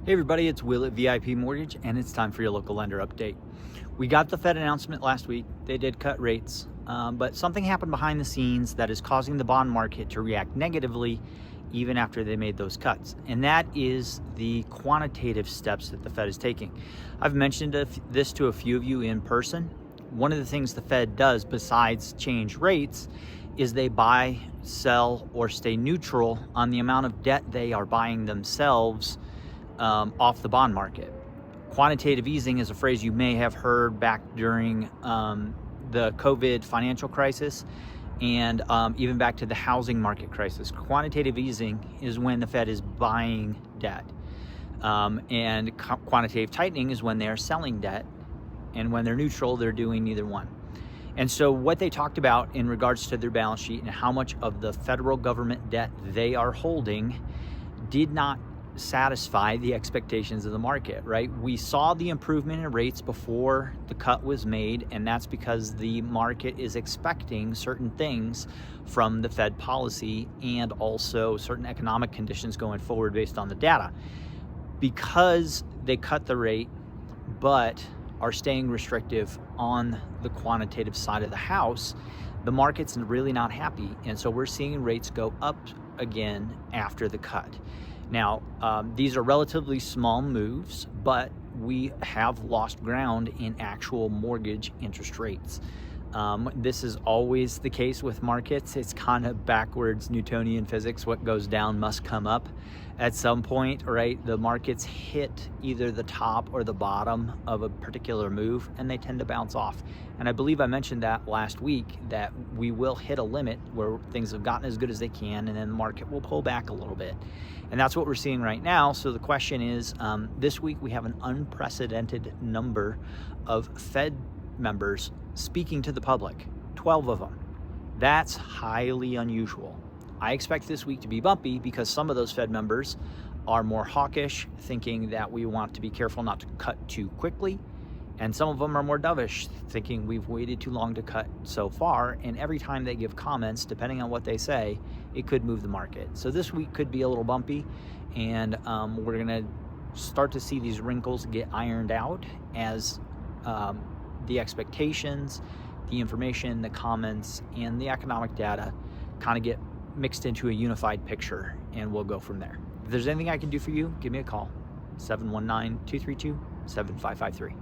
Hey everybody, it's Will at VIP Mortgage, and it's time for your local lender update. We got the Fed announcement last week. They did cut rates, but something happened behind the scenes that is causing the bond market to react negatively even after they made those cuts, and that is the quantitative steps that the Fed is taking. I've mentioned this to a few of you in person. One of the things the Fed does besides change rates is they buy, sell, or stay neutral on the amount of debt they are buying themselves off the bond market. Quantitative easing is a phrase you may have heard back during the COVID financial crisis and even back to the housing market crisis. Quantitative easing is when the Fed is buying debt, and quantitative tightening is when they're selling debt, and when they're neutral, they're doing neither one. And so what they talked about in regards to their balance sheet and how much of the federal government debt they are holding did not satisfy the expectations of the market, right? We saw the improvement in rates before the cut was made, and that's because the market is expecting certain things from the Fed policy and also certain economic conditions going forward based on the data. Because they cut the rate but are staying restrictive on the quantitative side of the house, the market's really not happy, and so we're seeing rates go up again after the cut. Now, these are relatively small moves, but we have lost ground in actual mortgage interest rates. This is always the case with markets. It's kind of backwards Newtonian physics. What goes down must come up at some point, right? The markets hit either the top or the bottom of a particular move, and they tend to bounce off. And I believe I mentioned that last week, that we will hit a limit where things have gotten as good as they can, and then the market will pull back a little bit. And that's what we're seeing right now. So the question is, this week we have an unprecedented number of Fed members speaking to the public, 12 of them. That's highly unusual. I expect this week to be bumpy because some of those Fed members are more hawkish, thinking that we want to be careful not to cut too quickly. And some of them are more dovish, thinking we've waited too long to cut so far. And every time they give comments, depending on what they say, it could move the market. So this week could be a little bumpy, and we're gonna start to see these wrinkles get ironed out as the expectations, the information, the comments, and the economic data kind of get mixed into a unified picture, and we'll go from there. If there's anything I can do for you, give me a call, 719-232-7553.